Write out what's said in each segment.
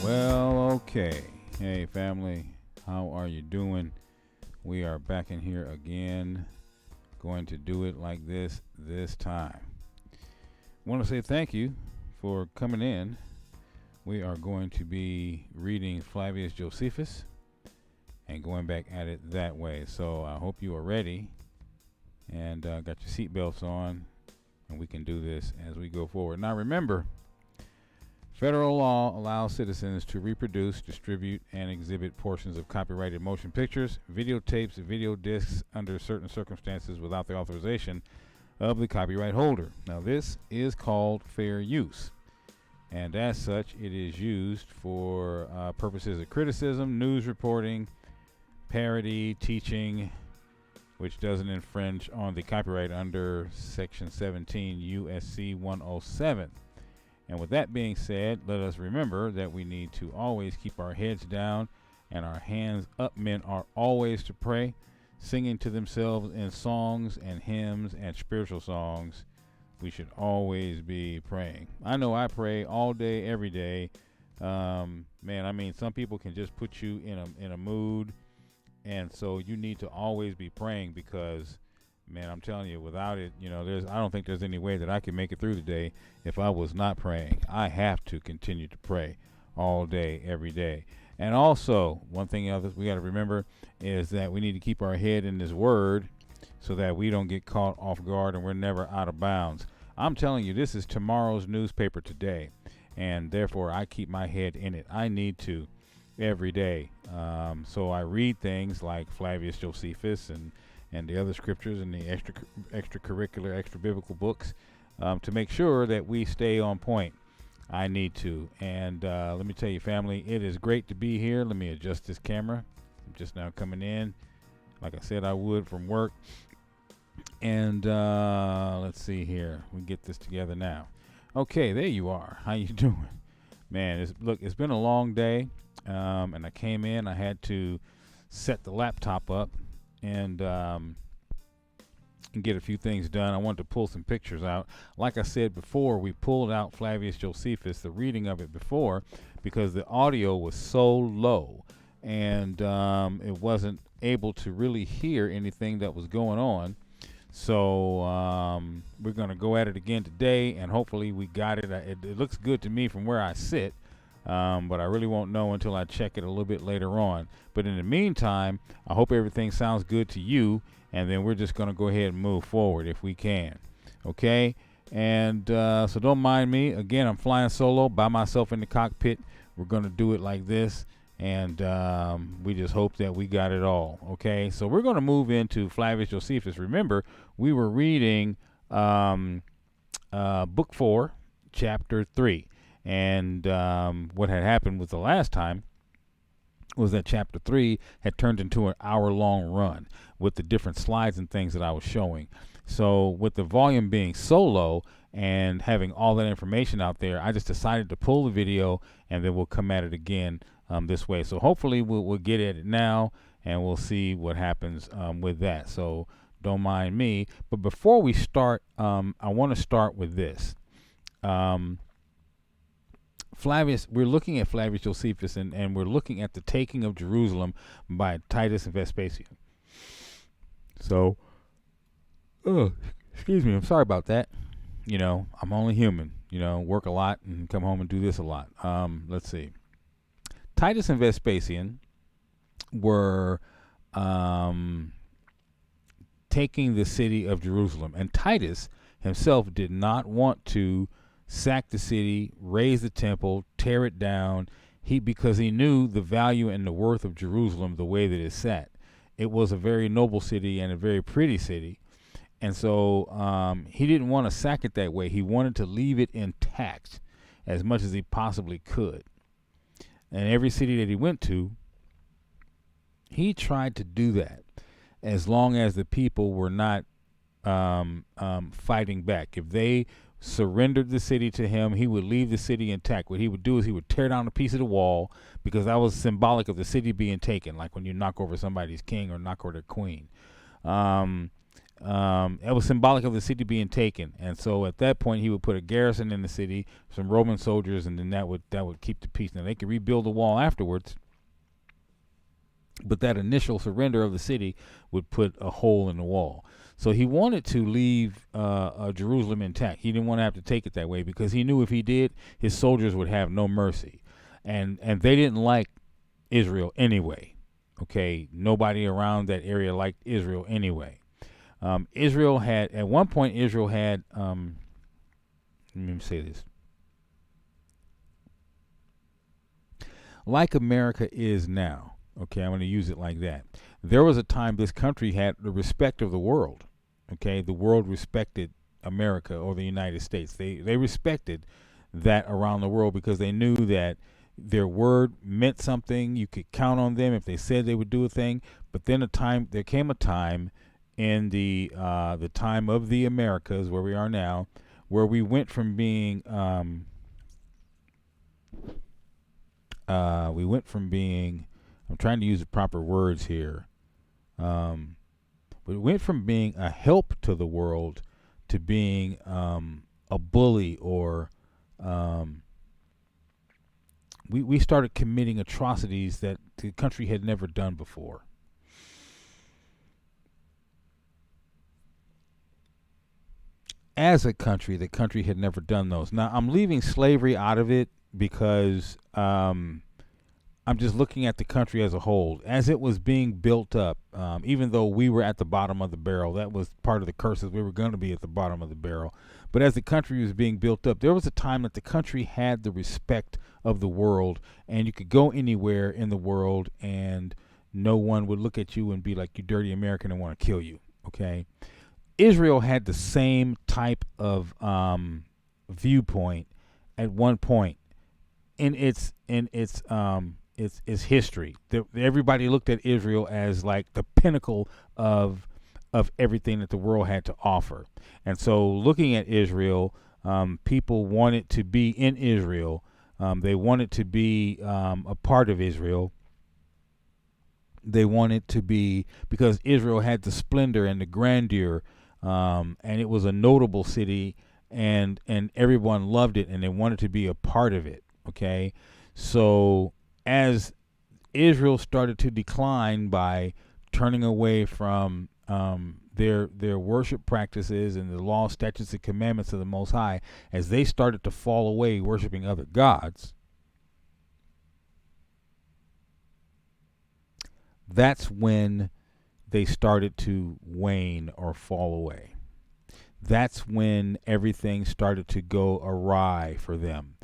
Well, okay. Hey, family, how are you doing? We are back in here again. Going to do it like this time. Want to say thank you for coming in. We are going to be reading Flavius Josephus and going back at it that way. So I hope you are ready and got your seatbelts on, and we can do this as we go forward. Now remember, federal law allows citizens to reproduce, distribute, and exhibit portions of copyrighted motion pictures, videotapes, video discs under certain circumstances without the authorization of the copyright holder. Now this is called fair use, and as such it is used for purposes of criticism, news reporting, parody, teaching, which doesn't infringe on the copyright under Section 17 U.S.C. 107. And with that being said, let us remember that we need to always keep our heads down and our hands up. Men are always to pray, singing to themselves in songs and hymns and spiritual songs. We should always be praying. I know I pray all day, every day. Man, I mean, some people can just put you in a mood, and so you need to always be praying because, man, I'm telling you, without it, I don't think there's any way that I can make it through the day if I was not praying. I have to continue to pray all day, every day. And also, one thing else we got to remember is that we need to keep our head in this word so that we don't get caught off guard and we're never out of bounds. I'm telling you, this is tomorrow's newspaper today, and therefore I keep my head in it. I need to every day. So I read things like Flavius Josephus and the other scriptures and the extracurricular, extra biblical books to make sure that we stay on point. I need to. And let me tell you, family, it is great to be here. Let me adjust this camera. I'm just now coming in, like I said I would, from work. And let's see here. We get this together now. Okay, there you are. How you doing? Man, it's been a long day. And I came in. I had to set the laptop up and get a few things done. I wanted to pull some pictures out. Like I said before, we pulled out Flavius Josephus, the reading of it before, because the audio was so low and it wasn't able to really hear anything that was going on. So we're going to go at it again today, and hopefully we got it. It looks good to me from where I sit. But I really won't know until I check it a little bit later on. But in the meantime, I hope everything sounds good to you, and then we're just going to go ahead and move forward if we can. Okay? And so don't mind me. Again, I'm flying solo by myself in the cockpit. We're going to do it like this, and we just hope that we got it all. Okay? So we're going to move into Flavius Josephus. Remember, we were reading Book 4, Chapter 3. And what had happened was the last time was that Chapter 3 had turned into an hour-long run with the different slides and things that I was showing. So with the volume being so low and having all that information out there, I just decided to pull the video, and then we'll come at it again this way. So hopefully we'll get at it now, and we'll see what happens with that. So don't mind me. But before we start, I want to start with this. Flavius, we're looking at Flavius Josephus, and we're looking at the taking of Jerusalem by Titus and Vespasian. So, excuse me, I'm sorry about that. I'm only human. Work a lot and come home and do this a lot. Let's see. Titus and Vespasian were taking the city of Jerusalem, and Titus himself did not want to sack the city, raise the temple, tear it down, because he knew the value and the worth of Jerusalem the way that it sat. It was a very noble city and a very pretty city, and so he didn't want to sack it that way. He wanted to leave it intact as much as he possibly could. And every city that he went to, He tried to do that as long as the people were not fighting back. If they surrendered the city to him, he would leave the city intact. What he would do is he would tear down a piece of the wall, because that was symbolic of the city being taken, like when you knock over somebody's king or knock over their queen. It was symbolic of the city being taken, and so at that point he would put a garrison in the city, some Roman soldiers, and then that would keep the peace. Now they could rebuild the wall afterwards, but that initial surrender of the city would put a hole in the wall. So he wanted to leave Jerusalem intact. He didn't want to have to take it that way, because he knew if he did, his soldiers would have no mercy, and they didn't like Israel anyway. Okay, nobody around that area liked Israel anyway. Israel had, at one point, let me say this. Like America is now, okay, I'm going to use it like that. There was a time this country had the respect of the world. Okay, the world respected America, or the United States. They respected that around the world, because they knew that their word meant something. You could count on them if they said they would do a thing. But then there came a time in the time of the Americas, where we are now, where we went from being I'm trying to use the proper words here. We went from being a help to the world to being a bully, or we started committing atrocities that the country had never done before. As a country, the country had never done those. Now, I'm leaving slavery out of it because I'm just looking at the country as a whole. As it was being built up, even though we were at the bottom of the barrel, that was part of the curses. We were going to be at the bottom of the barrel. But as the country was being built up, there was a time that the country had the respect of the world, and you could go anywhere in the world and no one would look at you and be like, you dirty American, and want to kill you. Okay? Israel had the same type of viewpoint at one point in its history. Everybody looked at Israel as like the pinnacle of everything that the world had to offer. And so, looking at Israel, people wanted to be in Israel. They wanted to be a part of Israel. They wanted to be, because Israel had the splendor and the grandeur. And it was a notable city, and everyone loved it, and they wanted to be a part of it. Okay, so as Israel started to decline by turning away from their worship practices and the law, statutes, and commandments of the Most High, as they started to fall away worshiping other gods, that's when they started to wane or fall away. That's when everything started to go awry for them.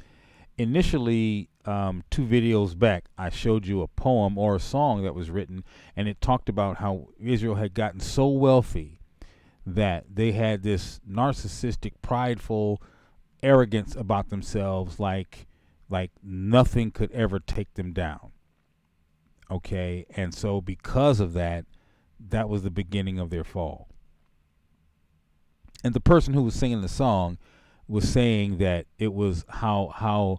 Initially, 2 videos back, I showed you a poem or a song that was written, and it talked about how Israel had gotten so wealthy that they had this narcissistic, prideful arrogance about themselves, like nothing could ever take them down. Okay, and so because of that, that was the beginning of their fall. And the person who was singing the song was saying that it was how I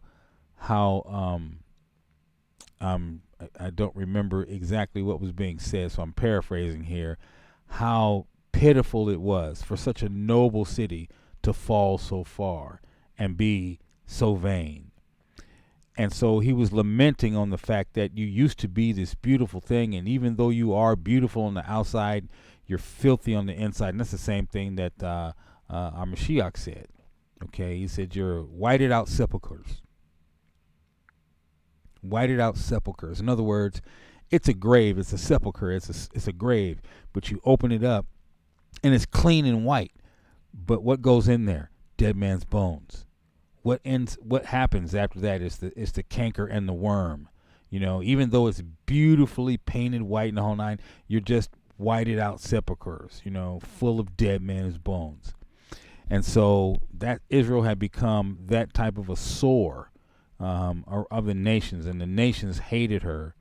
don't remember exactly what was being said, so I'm paraphrasing here, how pitiful it was for such a noble city to fall so far and be so vain. And so he was lamenting on the fact that you used to be this beautiful thing, and even though you are beautiful on the outside, you're filthy on the inside. And that's the same thing that our Mashiach said. Okay, he said you're whited out sepulchers. Whited out sepulchers. In other words, it's a grave, it's a sepulcher, it's a grave, but you open it up and it's clean and white. But what goes in there? Dead man's bones. What happens after that is the canker and the worm. You know, even though it's beautifully painted white and the whole nine, you're just whited out sepulchers, you know, full of dead man's bones. And so that Israel had become that type of a sore of the nations, and the nations hated her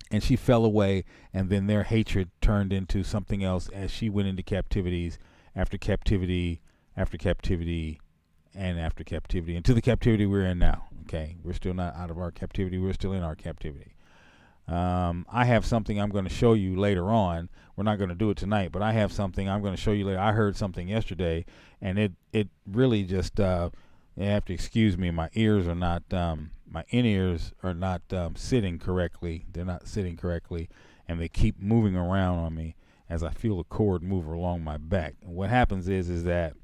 And she fell away, and then their hatred turned into something else as she went into captivities after captivity after captivity and after captivity, into the captivity we're in now. Okay, we're still not out of our captivity. We're still in our captivity. I have something I'm going to show you later on. We're not going to do it tonight, but I have something I'm going to show you later. I heard something yesterday, and it really just, you have to excuse me. My ears are not, my in-ears are not sitting correctly. They're not sitting correctly, and they keep moving around on me as I feel a cord move along my back. And what happens is that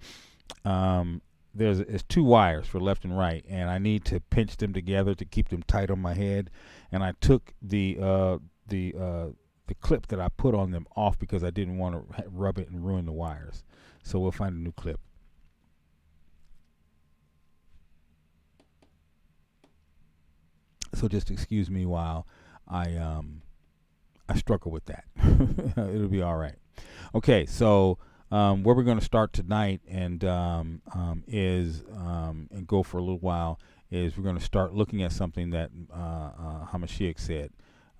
there's two wires for left and right, and I need to pinch them together to keep them tight on my head. And I took the clip that I put on them off because I didn't want to rub it and ruin the wires. So we'll find a new clip. So just excuse me while I struggle with that. It'll be all right. Okay, so where we're going to start tonight and go for a little while is we're going to start looking at something that Hamashiach said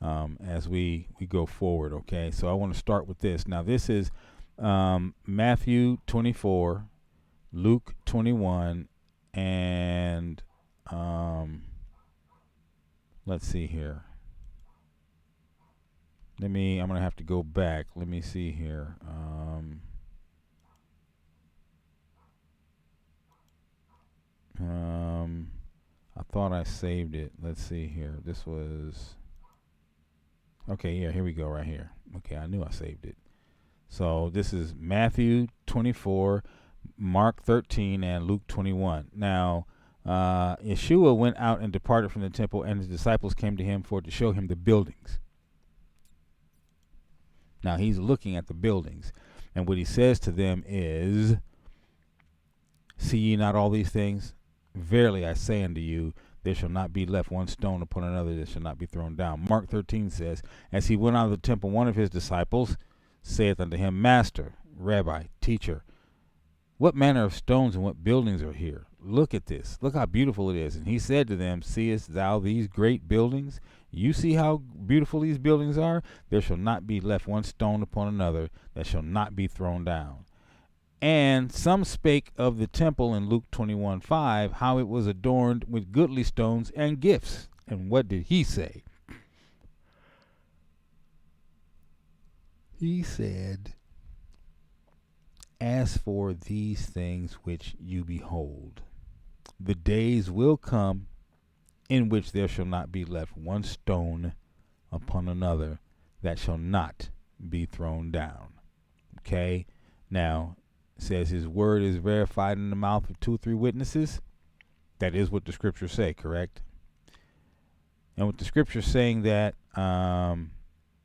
as we go forward. Okay, so I want to start with this. Now this is Matthew 24, Luke 21, and let's see here. I'm going to have to go back. Let me see here. I thought I saved it. Let's see here. This was... Okay, yeah, here we go right here. Okay, I knew I saved it. So this is Matthew 24, Mark 13, and Luke 21. Now, Yeshua went out and departed from the temple, and his disciples came to him to show him the buildings. Now, he's looking at the buildings, and what he says to them is, "See ye not all these things? Verily I say unto you, there shall not be left one stone upon another that shall not be thrown down." Mark 13 says, "As he went out of the temple, one of his disciples saith unto him, Master, Rabbi, Teacher, what manner of stones and what buildings are here? Look at this. Look how beautiful it is." And he said to them, "Seest thou these great buildings? You see how beautiful these buildings are? There shall not be left one stone upon another that shall not be thrown down." And some spake of the temple in Luke 21:5, how it was adorned with goodly stones and gifts. And what did he say? He said, "As for these things which you behold, the days will come in which there shall not be left one stone upon another that shall not be thrown down." Okay? Now, it says his word is verified in the mouth of 2 or 3 witnesses. That is what the scriptures say, correct? And with the scriptures saying that,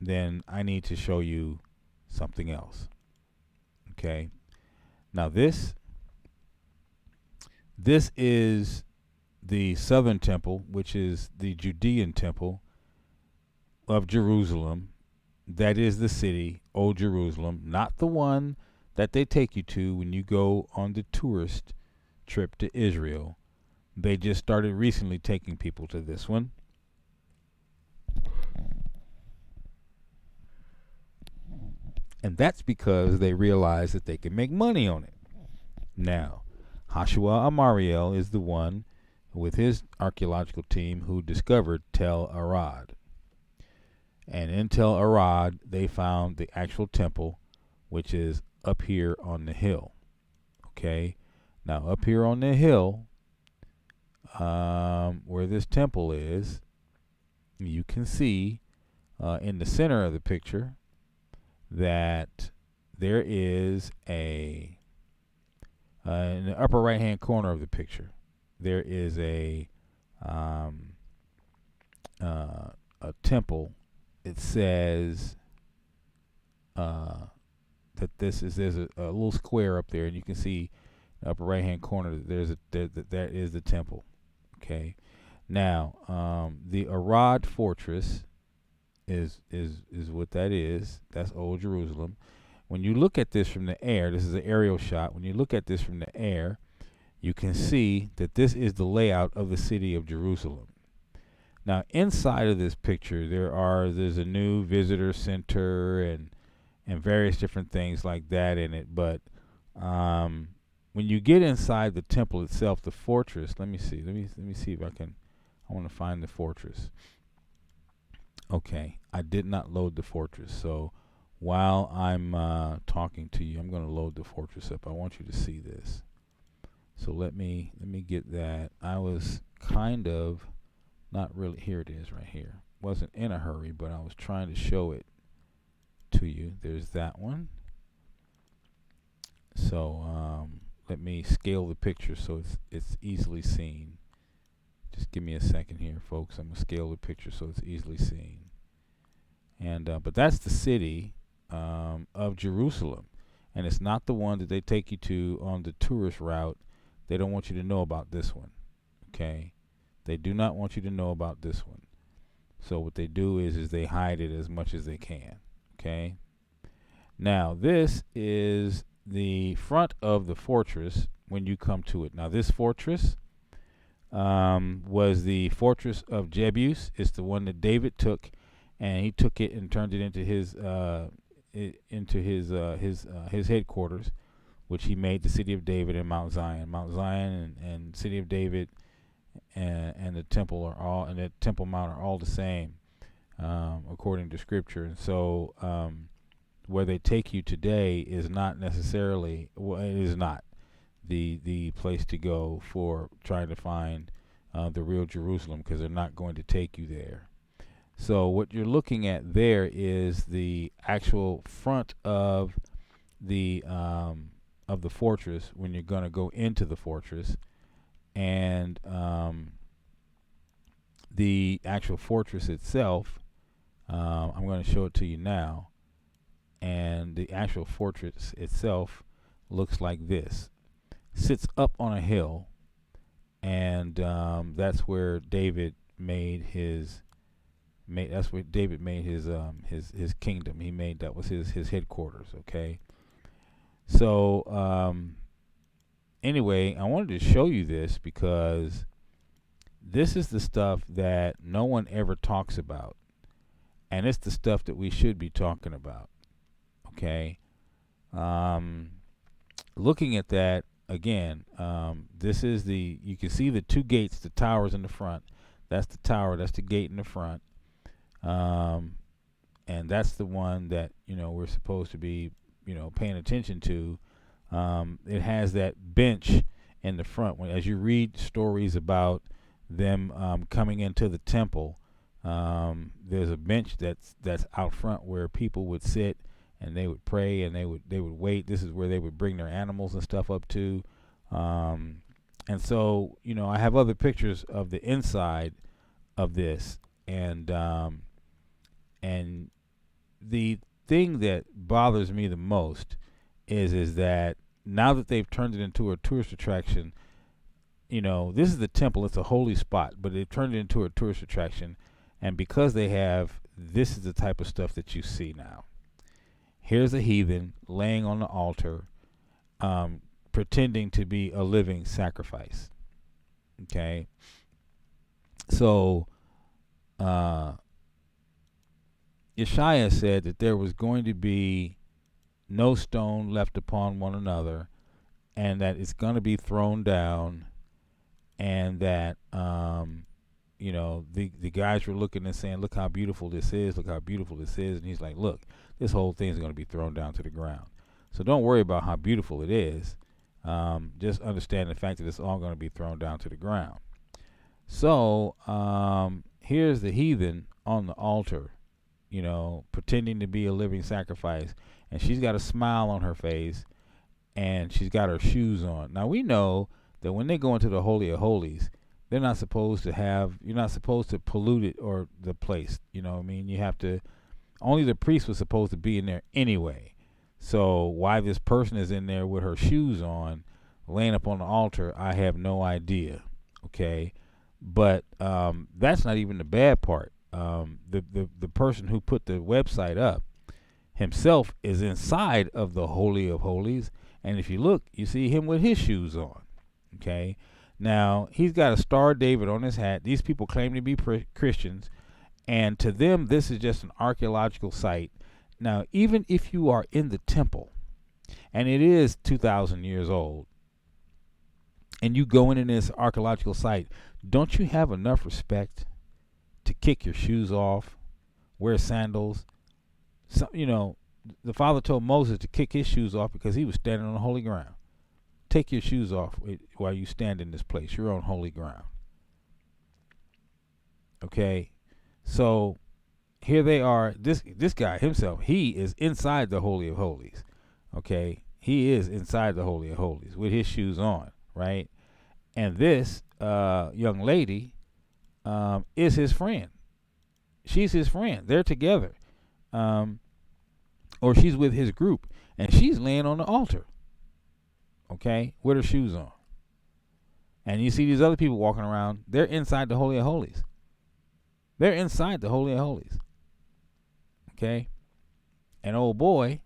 then I need to show you something else. Okay? Now this is the southern temple, which is the Judean temple of Jerusalem. That is the city, Old Jerusalem, not the one that they take you to when you go on the tourist trip to Israel. They just started recently taking people to this one. And that's because they realize that they can make money on it. Now, Joshua Amariel is the one with his archaeological team who discovered Tel Arad. And in Tel Arad, they found the actual temple, which is up here on the hill. Okay? Now, up here on the hill, where this temple is, you can see in the center of the picture that there is in the upper right hand corner of the picture, there is a temple. It says that there's a little square up there, and you can see in the upper right hand corner that is the temple. Okay, now the Arad fortress is what that is. That's Old Jerusalem. When you look at this from the air, this is an aerial shot. When you look at this from the air, you can see that this is the layout of the city of Jerusalem. Now, inside of this picture, there's a new visitor center and various different things like that in it. But when you get inside the temple itself, the fortress. Let me see. Let me see if I can. I want to find the fortress. Okay, I did not load the fortress. So while I'm talking to you, I'm going to load the fortress up. I want you to see this. So let me get that. I was kind of not really. Here it is, right here. Wasn't in a hurry, but I was trying to show it to you. There's that one. So let me scale the picture so it's easily seen. Just give me a second here, folks. I'm gonna scale the picture so it's easily seen. And but that's the city of Jerusalem, and it's not the one that they take you to on the tourist route. They don't want you to know about this one. Okay, they do not want you to know about this one. So what they do is they hide it as much as they can. Okay. Now this is the front of the fortress when you come to it. Now this fortress was the fortress of Jebus. It's the one that David took, and he took it and turned it into his headquarters, which he made the city of David and Mount Zion. Mount Zion and city of David and the temple are all, and the Temple Mount are all the same, according to Scripture. And so where they take you today is not necessarily, well, it is not the place to go for trying to find the real Jerusalem, because they're not going to take you there. So what you're looking at there is the actual front of the fortress when you're going to go into the fortress, and the actual fortress itself. I'm going to show it to you now, and the actual fortress itself looks like this. Sits up on a hill, and that's where David made his his kingdom. He made, that was his headquarters. Okay. So anyway, I wanted to show you this because this is the stuff that no one ever talks about, and it's the stuff that we should be talking about. Okay. Looking at that again, this is you can see the two gates, the towers in the front. That's the tower, that's the gate in the front. And that's the one that, we're supposed to be, paying attention to. It has that bench in the front. As you read stories about them coming into the temple, there's a bench that's out front where people would sit and they would pray and they would wait. This is where they would bring their animals and stuff up to. And so, I have other pictures of the inside of this, and the thing that bothers me the most is that now that they've turned it into a tourist attraction, this is the temple, it's a holy spot, but they've turned it into a tourist attraction, and because this is the type of stuff that you see now. Here's a heathen laying on the altar, pretending to be a living sacrifice. Okay. So, Yeshaya said that there was going to be no stone left upon one another, and that it's going to be thrown down, and that, the guys were looking and saying, look how beautiful this is, look how beautiful this is. And he's like, look, this whole thing is going to be thrown down to the ground. So don't worry about how beautiful it is. Just understand the fact that it's all going to be thrown down to the ground. So here's the heathen on the altar, pretending to be a living sacrifice. And she's got a smile on her face, and she's got her shoes on. Now, we know that when they go into the Holy of Holies, you're not supposed to pollute it or the place. You know what I mean? You have to, only the priest was supposed to be in there anyway. So why this person is in there with her shoes on, laying up on the altar, I have no idea. Okay. But that's not even the bad part. The person who put the website up himself is inside of the Holy of Holies. And if you look, you see him with his shoes on. Okay. Now, he's got a Star of David on his hat. These people claim to be Christians, and to them, this is just an archaeological site. Now, even if you are in the temple, and it is 2,000 years old, and you go in this archaeological site, don't you have enough respect to kick your shoes off, wear sandals? The Father told Moses to kick his shoes off because he was standing on holy ground. Take your shoes off while you stand in this place. You're on holy ground. Okay, so here they are. This guy himself, he is inside the Holy of Holies. Okay, he is inside the Holy of Holies with his shoes on, right? And this young lady is his friend. She's his friend. They're together, or she's with his group, and she's laying on the altar. Okay, with her shoes on. And you see these other people walking around. They're inside the Holy of Holies. They're inside the Holy of Holies. Okay, and old boy,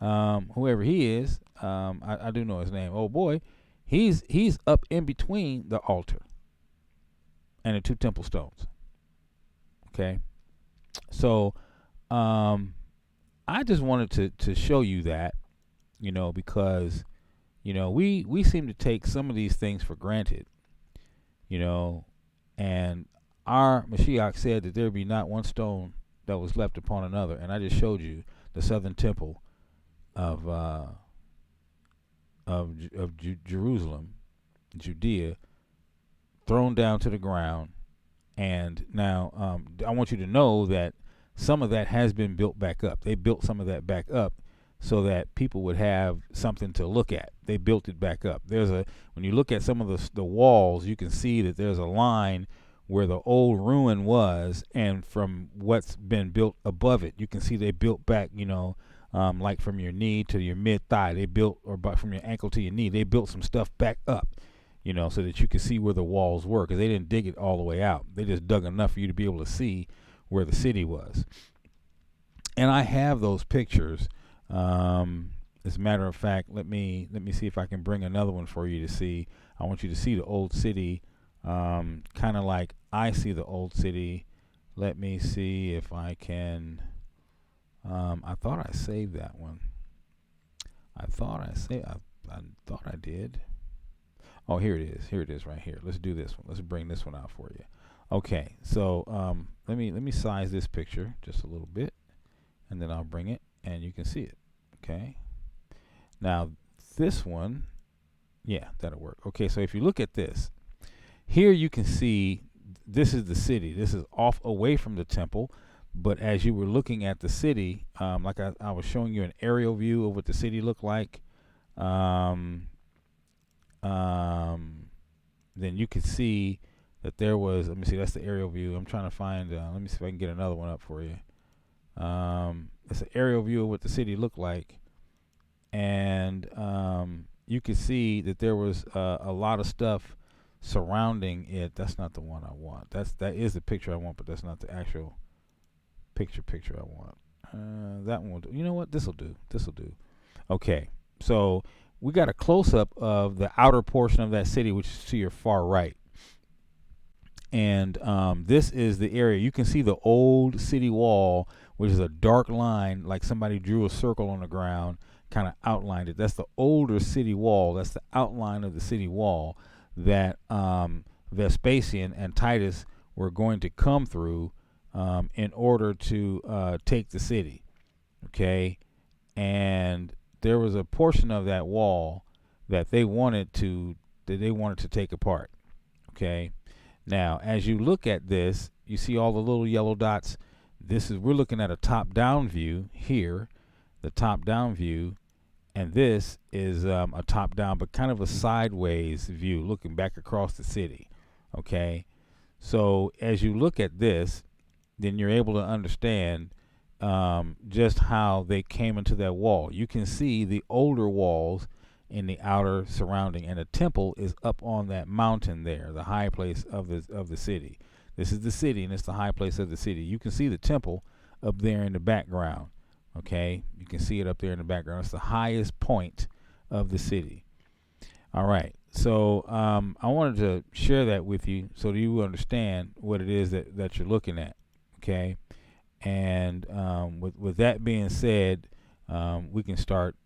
whoever he is, I do know his name. Old boy, he's up in between the altar and the two temple stones. Okay, so I just wanted to show you that, because we seem to take some of these things for granted, and our Mashiach said that there be not one stone that was left upon another, and I just showed you the southern temple of Jerusalem, Judea, thrown down to the ground. And now I want you to know that some of that has been built back up. They built some of that back up so that people would have something to look at. They built it back up. When you look at some of the walls, you can see that there's a line where the old ruin was, and from what's been built above it, you can see they built back, like from your knee to your mid-thigh. They built, or from your ankle to your knee, they built some stuff back up, so that you could see where the walls were, because they didn't dig it all the way out. They just dug enough for you to be able to see where the city was. And I have those pictures. As a matter of fact, let me see if I can bring another one for you to see. I want you to see the old city, kind of like I see the old city. Let me see if I can. I thought I saved that one. I thought I did. Oh, here it is. Here it is right here. Let's do this one. Let's bring this one out for you. Okay, so let me size this picture just a little bit, and then I'll bring it, and you can see it. Okay. Now this one, yeah, that'll work. Okay, so if you look at this, here you can see this is the city. This is off away from the temple, but as you were looking at the city, like I was showing you an aerial view of what the city looked like. Then you could see that there was, let me see, that's the aerial view. I'm trying to find, let me see if I can get another one up for you. It's an aerial view of what the city looked like. And you could see that there was a lot of stuff surrounding it. That's not the one I want. That is the picture I want, but that's not the actual picture I want. That one will do. You know what? This'll do. Okay. So we got a close-up of the outer portion of that city, which is to your far right. And this is the area. You can see the old city wall, which is a dark line, like somebody drew a circle on the ground, kind of outlined it. That's the older city wall. That's the outline of the city wall that Vespasian and Titus were going to come through in order to take the city. Okay? And there was a portion of that wall that they wanted to take apart. Okay? Now, as you look at this, you see all the little yellow dots. We're looking at a top-down view here, the top-down view, and this is a top-down, but kind of a sideways view, looking back across the city. Okay, so as you look at this, then you're able to understand just how they came into that wall. You can see the older walls in the outer surrounding, and the temple is up on that mountain there, the high place of the city. This is the city, and it's the high place of the city. You can see the temple up there in the background. Okay, you can see it up there in the background. It's the highest point of the city. All right, So I wanted to share that with you so that you understand what it is that you're looking at. Okay, and with that being said, we can start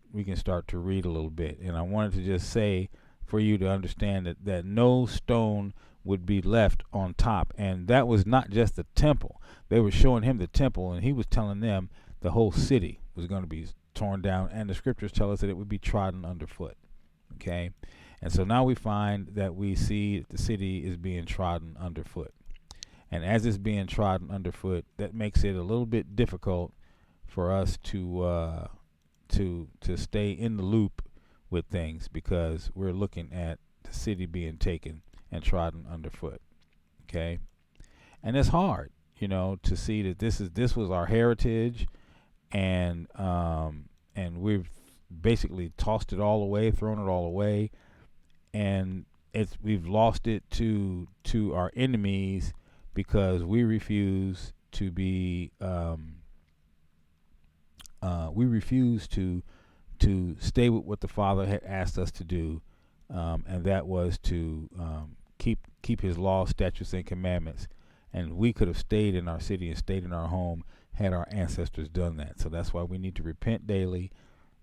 to read a little bit. And I wanted to just say for you to understand that no stone would be left on top, and that was not just the temple. They were showing him the temple, and he was telling them the whole city was going to be torn down, and the scriptures tell us that it would be trodden underfoot. Okay, and so now we find that we see that the city is being trodden underfoot, and as it's being trodden underfoot, that makes it a little bit difficult for us to stay in the loop with things, because we're looking at the city being taken and trodden underfoot. Okay, and it's hard, to see that this was our heritage, and we've basically tossed it all away, thrown it all away, and we've lost it to our enemies because we refuse to be we refuse to stay with what the Father had asked us to do, and that was to keep His laws, statutes, and commandments. And we could have stayed in our city and stayed in our home had our ancestors done that. So that's why we need to repent daily,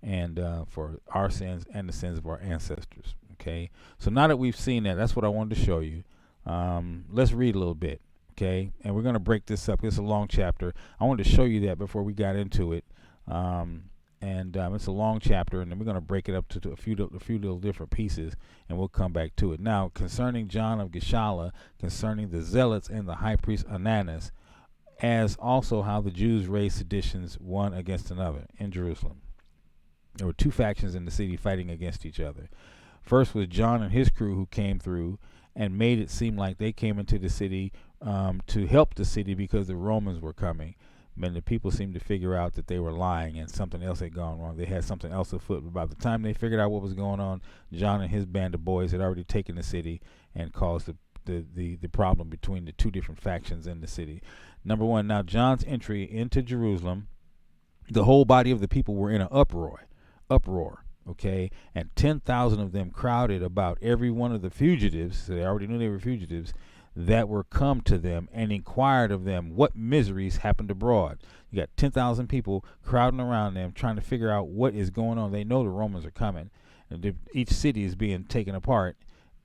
and for our sins and the sins of our ancestors. Okay. So now that we've seen that, that's what I wanted to show you. Let's read a little bit. Okay, and we're going to break this up. It's a long chapter. I wanted to show you that before we got into it. It's a long chapter, and then we're going to break it up to a few little different pieces, and we'll come back to it. Now, concerning John of Gischala, concerning the zealots and the high priest Ananus, as also how the Jews raised seditions one against another in Jerusalem. There were two factions in the city fighting against each other. First was John and his crew, who came through and made it seem like they came into the city to help the city because the Romans were coming. And the people seemed to figure out that they were lying and something else had gone wrong. They had something else afoot. But by the time they figured out what was going on, John and his band of boys had already taken the city and caused the problem between the two different factions in the city. Number one, now John's entry into Jerusalem, the whole body of the people were in an uproar. Okay, and 10,000 of them crowded about every one of the fugitives, so they already knew they were fugitives, that were come to them and inquired of them what miseries happened abroad. You got 10,000 people crowding around them trying to figure out what is going on. They know the Romans are coming, and each city is being taken apart,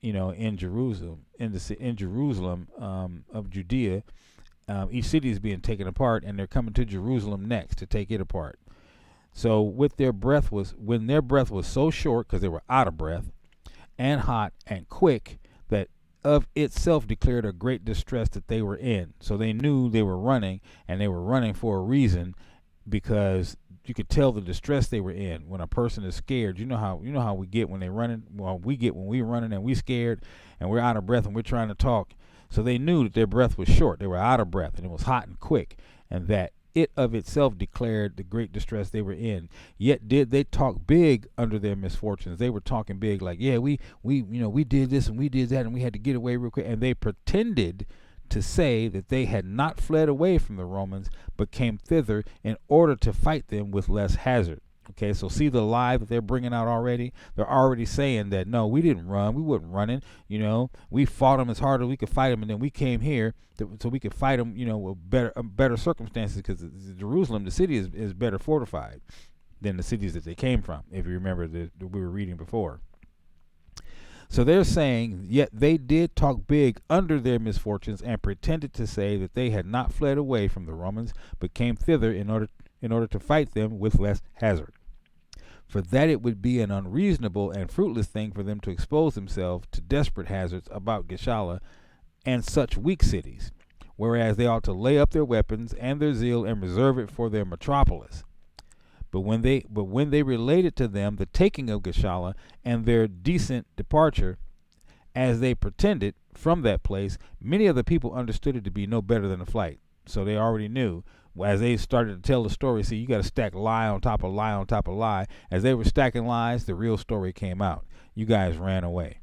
in Jerusalem, in Jerusalem of Judea. Each city is being taken apart, and they're coming to Jerusalem next to take it apart. So when their breath was so short, because they were out of breath, and hot and quick, that of itself declared a great distress that they were in. So they knew they were running, and they were running for a reason, because you could tell the distress they were in. When a person is scared, you know how we get when they're running. Well, we get when we're running and we're scared and we're out of breath and we're trying to talk. So they knew that their breath was short. They were out of breath, and it was hot and quick, and that it of itself declared the great distress they were in. Yet did they talk big under their misfortunes. They were talking big, like, yeah, we did this and we did that, and we had to get away real quick. And they pretended to say that they had not fled away from the Romans, but came thither in order to fight them with less hazard. Okay, so see the lie that they're bringing out already? They're already saying that, no, we didn't run. We wasn't running. We fought them as hard as we could fight them, and then we came here so we could fight them, with better circumstances, because Jerusalem, the city, is better fortified than the cities that they came from, if you remember that we were reading before. So they're saying, yet they did talk big under their misfortunes and pretended to say that they had not fled away from the Romans, but came thither in order to fight them with less hazard. For that it would be an unreasonable and fruitless thing for them to expose themselves to desperate hazards about Gischala and such weak cities, whereas they ought to lay up their weapons and their zeal and reserve it for their metropolis. But when they related to them the taking of Gischala and their decent departure, as they pretended, from that place, many of the people understood it to be no better than a flight. So they already knew. As they started to tell the story, see, you got to stack lie on top of lie on top of lie. As they were stacking lies, the real story came out. You guys ran away.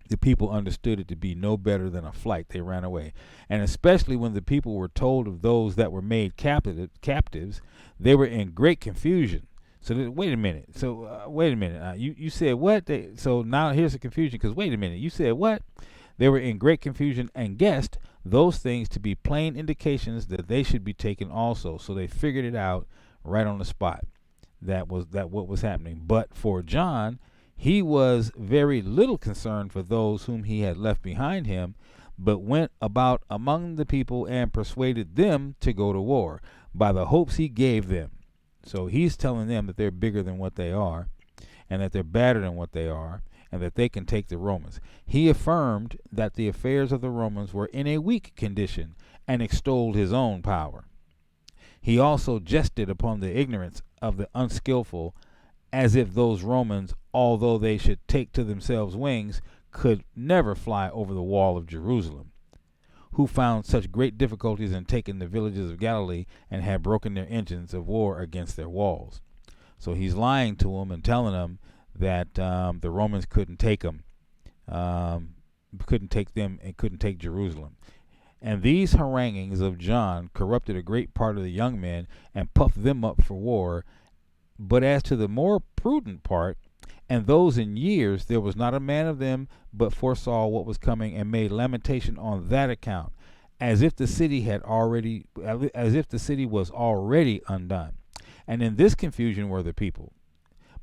The people understood it to be no better than a flight. They ran away. And especially when the people were told of those that were made captives, they were in great confusion, So wait a minute. So wait a minute. You said what? So now here's the confusion, because wait a minute. You said what? They were in great confusion and guessed those things to be plain indications that they should be taken also. So they figured it out right on the spot. That what was happening. But for John, he was very little concerned for those whom he had left behind him, but went about among the people and persuaded them to go to war by the hopes he gave them. So he's telling them that they're bigger than what they are, and that they're better than what they are, and that they can take the Romans. He affirmed that the affairs of the Romans were in a weak condition, and extolled his own power. He also jested upon the ignorance of the unskillful, as if those Romans, although they should take to themselves wings, could never fly over the wall of Jerusalem, who found such great difficulties in taking the villages of Galilee, and had broken their engines of war against their walls. So he's lying to them and telling them that the Romans couldn't take them, couldn't take them, and couldn't take Jerusalem. And these haranguings of John corrupted a great part of the young men, and puffed them up for war. But as to the more prudent part, and those in years, there was not a man of them but foresaw what was coming, and made lamentation on that account, as if the city was already undone. And in this confusion were the people.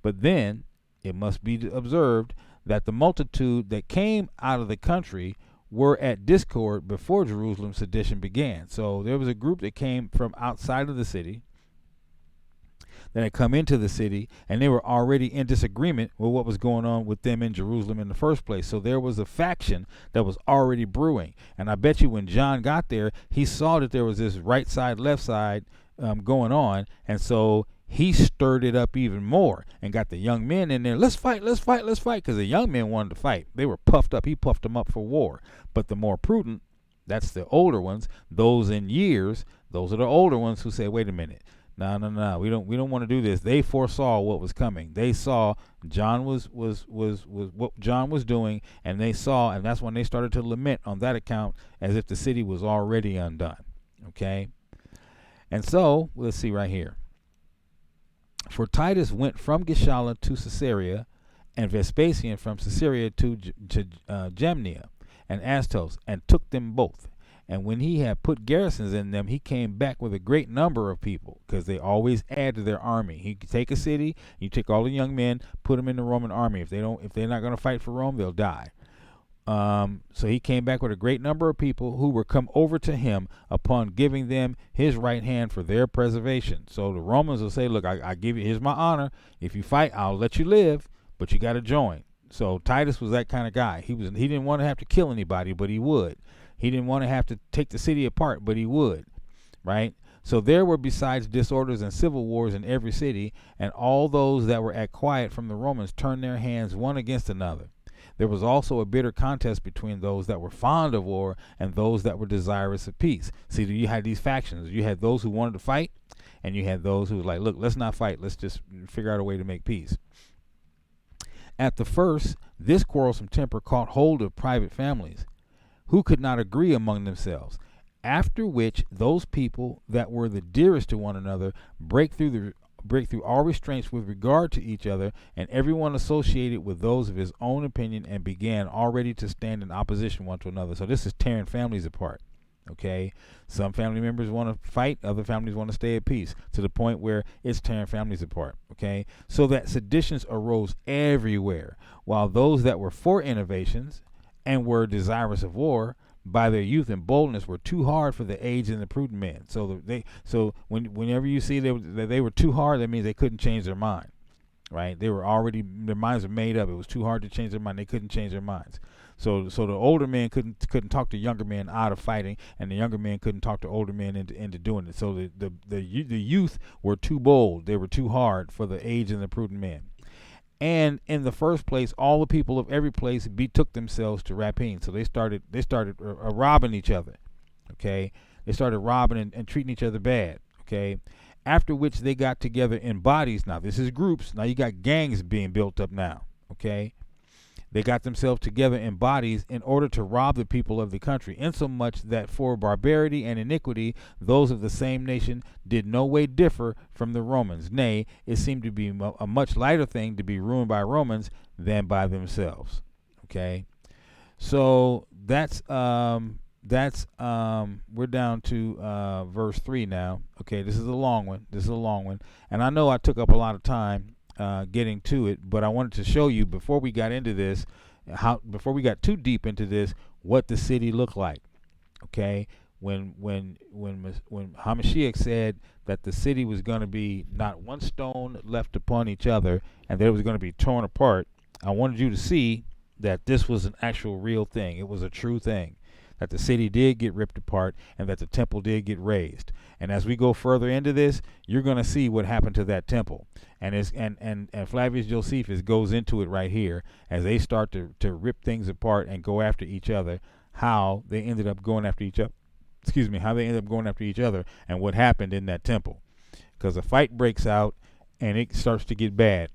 But then it must be observed that the multitude that came out of the country were at discord before Jerusalem's sedition began. So there was a group that came from outside of the city, that had come into the city, and they were already in disagreement with what was going on with them in Jerusalem in the first place. So there was a faction that was already brewing. And I bet you when John got there, he saw that there was this right side, left side going on. And so he stirred it up even more and got the young men in there. Let's fight, let's fight, let's fight. Because the young men wanted to fight. They were puffed up. He puffed them up for war. But the more prudent, that's the older ones, those in years, those are the older ones who say, wait a minute. No. We don't want to do this. They foresaw what was coming. They saw John was what John was doing, and that's when they started to lament on that account, as if the city was already undone. Okay? And so, let's see right here. For Titus went from Gichala to Caesarea, and Vespasian from Caesarea to Jamnia and Astos, and took them both. And when he had put garrisons in them, he came back with a great number of people, because they always add to their army. He could take a city, you take all the young men, put them in the Roman army. If they're not going to fight for Rome, they'll die. So he came back with a great number of people who were come over to him upon giving them his right hand for their preservation. So the Romans will say, look, I give you, here's my honor. If you fight, I'll let you live, but you got to join. So Titus was that kind of guy. He didn't want to have to kill anybody, but he would. He didn't want to have to take the city apart, but he would, right? So there were besides disorders and civil wars in every city, and all those that were at quiet from the Romans turned their hands one against another. There was also a bitter contest between those that were fond of war and those that were desirous of peace. See, you had these factions. You had those who wanted to fight, and you had those who were like, look, let's not fight. Let's just figure out a way to make peace. At the first, this quarrelsome temper caught hold of private families, who could not agree among themselves, after which those people that were the dearest to one another break through all restraints with regard to each other, and everyone associated with those of his own opinion, and began already to stand in opposition one to another. So this is tearing families apart. Okay, some family members want to fight, other families want to stay at peace, to the point where it's tearing families apart. Okay, so that seditions arose everywhere, while those that were for innovations and were desirous of war, by their youth and boldness, were too hard for the aged and the prudent men. Whenever you see that they were too hard, that means they couldn't change their mind, right? Their minds were made up. It was too hard to change their mind. They couldn't change their minds. So the older men couldn't talk the younger men out of fighting, and the younger men couldn't talk the older men into doing it. So the youth were too bold. They were too hard for the aged and the prudent men. And in the first place, all the people of every place betook themselves to rapine. So they started robbing each other. Okay, they started robbing and treating each other bad. Okay, after which they got together in bodies. Now this is groups. Now you got gangs being built up now. Okay, They got themselves together in bodies in order to rob the people of the country, insomuch that for barbarity and iniquity those of the same nation did no way differ from the Romans. Nay, it seemed to be a much lighter thing to be ruined by Romans than by themselves. Okay, so that's we're down to verse 3 now. Okay, this is a long one. And I know I took up a lot of time getting to it, but I wanted to show you before we got into this, before we got too deep into this, what the city looked like. Okay, when Hamashiach said that the city was going to be not one stone left upon each other, and that it was going to be torn apart, I wanted you to see that this was an actual real thing. It was a true thing, that the city did get ripped apart and that the temple did get razed. And as we go further into this, you're going to see what happened to that temple. And Flavius Josephus goes into it right here as they start to rip things apart and go after each other, how they ended up going after each other. How they ended up going after each other and what happened in that temple. Because a fight breaks out and it starts to get bad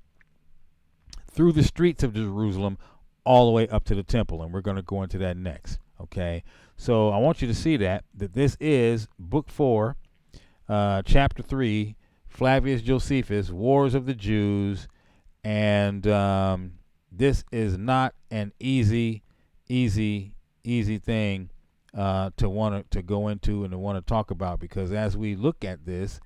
through the streets of Jerusalem all the way up to the temple. And we're going to go into that next. Okay, so I want you to see that this is book 4, chapter 3, Flavius Josephus, Wars of the Jews, and this is not an easy thing to want to go into and to want to talk about, because as we look at this,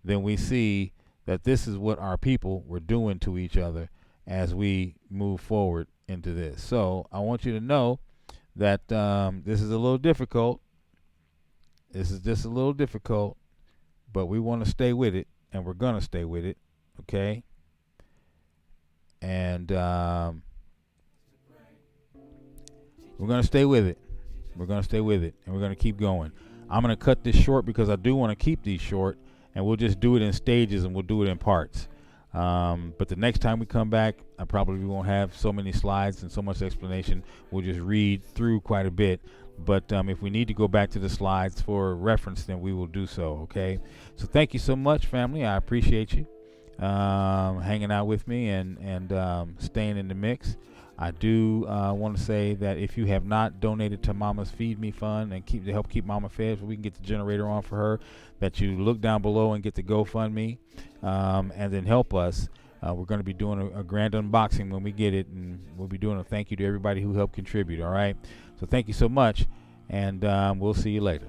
then we see that this is what our people were doing to each other as we move forward into this. So I want you to know that this is a little difficult. This is just a little difficult, but we want to stay with it, and we're going to stay with it, okay? And we're going to stay with it. We're going to stay with it, and we're going to keep going. I'm going to cut this short because I do want to keep these short, and we'll just do it in stages, and we'll do it in parts. But the next time we come back, I probably won't have so many slides and so much explanation. We'll just read through quite a bit. But if we need to go back to the slides for reference, then we will do so, okay? So thank you so much, family. I appreciate you hanging out with me and staying in the mix. I do want to say that if you have not donated to Mama's Feed Me Fund and to help keep Mama fed so we can get the generator on for her, that you look down below and get the GoFundMe and then help us. We're going to be doing a grand unboxing when we get it, and we'll be doing a thank you to everybody who helped contribute, all right? So thank you so much, and we'll see you later.